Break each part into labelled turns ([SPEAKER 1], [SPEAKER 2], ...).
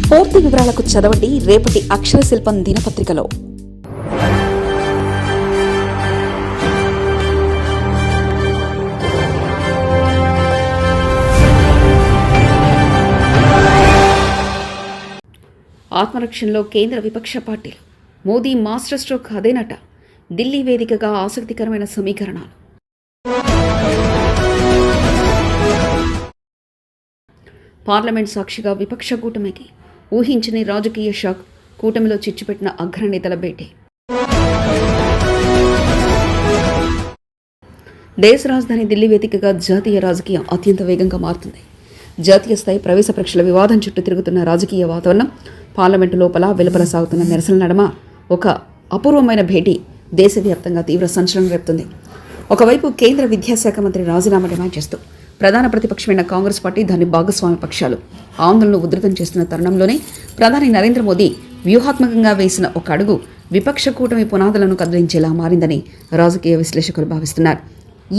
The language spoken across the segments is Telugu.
[SPEAKER 1] పూర్తి వివరాలకు చదవండి రేపటి అక్షర శిల్పం దినపత్రికలో. ఆత్మరక్షణలో కేంద్ర విపక్ష పార్టీలు. మోదీ మాస్టర్ స్ట్రోక్ అదేనట. ఢిల్లీ వేదికగా ఆసక్తికరమైన సమీకరణాలు. పార్లమెంట్ సాక్షిగా విపక్ష కూటమికి ఊహించని రాజకీయ షాక్. కూటమిలో చిచ్చుపెట్టిన అగ్రనేతల భేటీ. దేశ రాజధాని ఢిల్లీ వేదికగా జాతీయ రాజకీయం అత్యంత వేగంగా మారుతుంది. జాతీయ స్థాయి ప్రవేశ పరీక్షల వివాదం చుట్టూ తిరుగుతున్న రాజకీయ వాతావరణం, పార్లమెంటు లోపల వెలుపల సాగుతున్న నిరసనల నడుమ ఒక అపూర్వమైన భేటీ దేశవ్యాప్తంగా తీవ్ర సంచలనం రేపుతుంది. ఒకవైపు కేంద్ర విద్యాశాఖ మంత్రి రాజీనామా డిమాండ్ చేస్తూ ప్రధాన ప్రతిపక్షమైన కాంగ్రెస్ పార్టీ దాని భాగస్వామ్య పక్షాలు ఆందోళనను ఉధృతం చేస్తున్న తరుణంలోనే ప్రధాని నరేంద్ర మోదీ వ్యూహాత్మకంగా వేసిన ఒక అడుగు విపక్ష కూటమి పునాదులను కదిలించేలా మారిందని రాజకీయ విశ్లేషకులు భావిస్తున్నారు.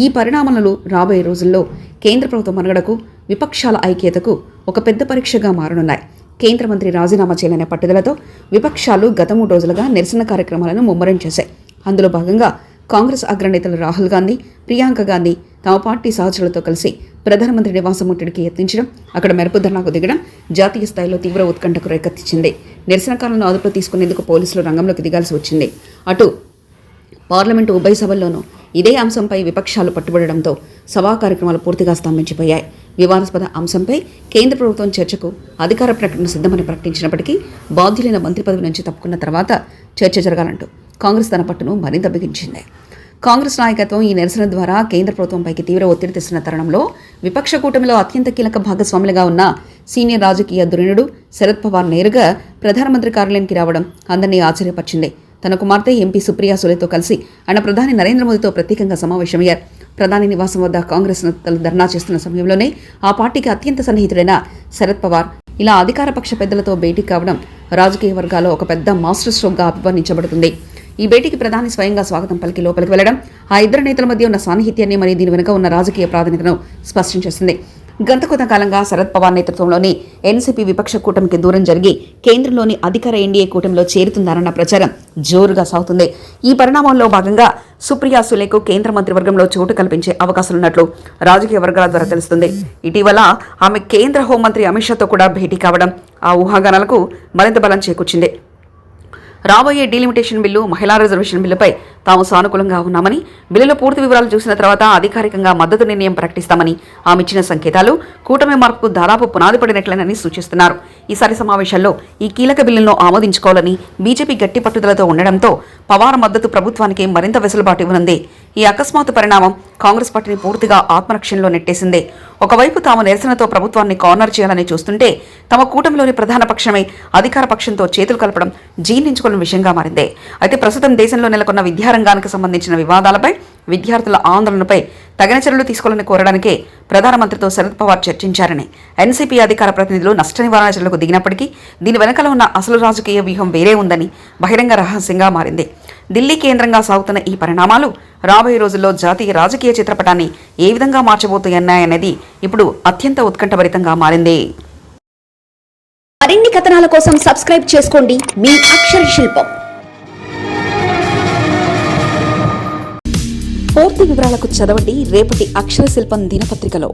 [SPEAKER 1] ఈ పరిణామాలు రాబోయే రోజుల్లో కేంద్ర ప్రభుత్వ మనుగడకు, విపక్షాల ఐక్యతకు ఒక పెద్ద పరీక్షగా మారనున్నాయి. కేంద్ర మంత్రి రాజీనామా చేయాలనే పట్టుదలతో విపక్షాలు గత 3 రోజులుగా నిరసన కార్యక్రమాలను ముమ్మరం చేశాయి. అందులో భాగంగా కాంగ్రెస్ అగ్రనేతలు రాహుల్ గాంధీ, ప్రియాంక గాంధీ తమ పార్టీ సహచరులతో కలిసి ప్రధానమంత్రి నివాసం ముట్టడికి యత్నించడం, అక్కడ మెరుపు ధర్నాకు దిగడం జాతీయ స్థాయిలో తీవ్ర ఉత్కంఠకు రేకెత్తించింది. నిరసనకారులను అదుపులో తీసుకునేందుకు పోలీసులు రంగంలోకి దిగాల్సి వచ్చింది. అటు పార్లమెంటు ఉభయ సభల్లోనూ ఇదే అంశంపై విపక్షాలు పట్టుబడడంతో సభా కార్యక్రమాలు పూర్తిగా స్తంభించిపోయాయి. వివాదాస్పద అంశంపై కేంద్ర ప్రభుత్వం చర్చకు అధికార ప్రకటన సిద్ధమని ప్రకటించినప్పటికీ బాధ్యులైన మంత్రి పదవి నుంచి తప్పుకున్న తర్వాత చర్చ జరగాలంటూ కాంగ్రెస్ తన పట్టును మరింత బిగించింది. కాంగ్రెస్ నాయకత్వం ఈ నిరసన ద్వారా కేంద్ర ప్రభుత్వంపైకి తీవ్ర ఒత్తిడి తెస్తున్న తరుణంలో విపక్ష కూటమిలో అత్యంత కీలక భాగస్వాములుగా ఉన్న సీనియర్ రాజకీయ ధురీణుడు శరద్ పవార్ నేరుగా ప్రధానమంత్రి కార్యాలయానికి రావడం అందరినీ ఆశ్చర్యపరిచింది. తన కుమార్తె ఎంపీ సుప్రియా సులేతో కలిసి ఆయన ప్రధాని నరేంద్ర మోదీతో ప్రత్యేకంగా సమావేశమయ్యారు. ప్రధాని నివాసం వద్ద కాంగ్రెస్ నేతలు ధర్నా చేస్తున్న సమయంలోనే ఆ పార్టీకి అత్యంత సన్నిహితుడైన శరద్ పవార్ ఇలా అధికార పక్ష పెద్దలతో భేటీ కావడం రాజకీయ వర్గాల్లో ఒక పెద్ద మాస్టర్ స్ట్రోక్గా అభివర్ణించబడుతుంది. ఈ భేటీకి ప్రధాని స్వయంగా స్వాగతం పలికి లోపలికి వెళ్లడం ఆ ఇద్దరు నేతల మధ్య ఉన్న సాన్నిహిత్యాన్ని మరియు దీని వెనుక ఉన్న రాజకీయ ప్రాధాన్యతను స్పష్టం చేస్తుంది. గత కొంతకాలంగా శరద్ పవార్ నేతృత్వంలోని ఎన్సీపీ విపక్ష కూటమికి దూరం జరిగి కేంద్రంలోని అధికార ఎన్డీఏ కూటమిలో చేరుతుందన్న ప్రచారం జోరుగా సాగుతుంది. ఈ పరిణామంలో భాగంగా సుప్రియా సులేకు కేంద్ర మంత్రివర్గంలో చోటు కల్పించే అవకాశాలున్నట్లు రాజకీయ వర్గాల ద్వారా తెలుస్తుంది. ఇటీవల ఆమె కేంద్ర హోంమంత్రి అమిత్ షాతో కూడా భేటీ కావడం ఆ ఊహాగానాలకు మరింత బలం చేకూర్చింది. రాబోయే డీలిమిటేషన్ బిల్లు, మహిళా రిజర్వేషన్ బిల్లుపై తాము సానుకూలంగా ఉన్నామని, బిల్లులో పూర్తి వివరాలు చూసిన తర్వాత అధికారికంగా మద్దతు నిర్ణయం ప్రకటిస్తామని ఆమె ఇచ్చిన సంకేతాలు కూటమి మార్పుకు దాదాపు పునాది పడినట్లేనని సూచిస్తున్నారు. ఈసారి సమావేశాల్లో ఈ కీలక బిల్లును ఆమోదించుకోవాలని బీజేపీ గట్టి పట్టుదలతో ఉండడంతో పవార్ మద్దతు ప్రభుత్వానికి మరింత వెసులుబాటు ఇవ్వనుంది. ఈ అకస్మాత్తు పరిణామం కాంగ్రెస్ పార్టీని పూర్తిగా ఆత్మరక్షణలో నెట్టేసింది. ఒకవైపు తాము నిరసనతో ప్రభుత్వాన్ని కార్నర్ చేయాలని చూస్తుంటే తమ కూటమిలోని ప్రధాన పక్షమే అధికార పక్షంతో చేతులు కలపడం జీర్ణించుకున్న విషయంగా మారింది. అయితే ప్రస్తుతం దేశంలో నెలకొన్న విద్యారంగానికి సంబంధించిన వివాదాలపై, విద్యార్థుల ఆందోళనపై తగిన చర్యలు తీసుకోవాలని కోరడానికే ప్రధానమంత్రితో శరద్ పవార్ చర్చించారని ఎన్సీపీ అధికార ప్రతినిధులు నష్ట నివారణ చర్యలకు దిగినప్పటికీ దీని వెనకాల ఉన్న అసలు రాజకీయ వ్యూహం వేరే ఉందని బహిరంగ రహస్యంగా మారింది. ఢిల్లీ కేంద్రంగా సాగుతున్న ఈ పరిణామాలు రాబోయే రోజుల్లో జాతీయ రాజకీయ చిత్రపటాన్ని ఏ విధంగా మార్చబోతున్నాయనేది ఇప్పుడు అత్యంత ఉత్కంఠభరితంగా మారింది.
[SPEAKER 2] మరిన్ని కథనాల కోసం సబ్స్క్రైబ్ చేసుకోండి మీ అక్షర శిల్పం.
[SPEAKER 1] పూర్తి వివరాలకు చదవండి రేపటి అక్షర శిల్పం దినపత్రికలో.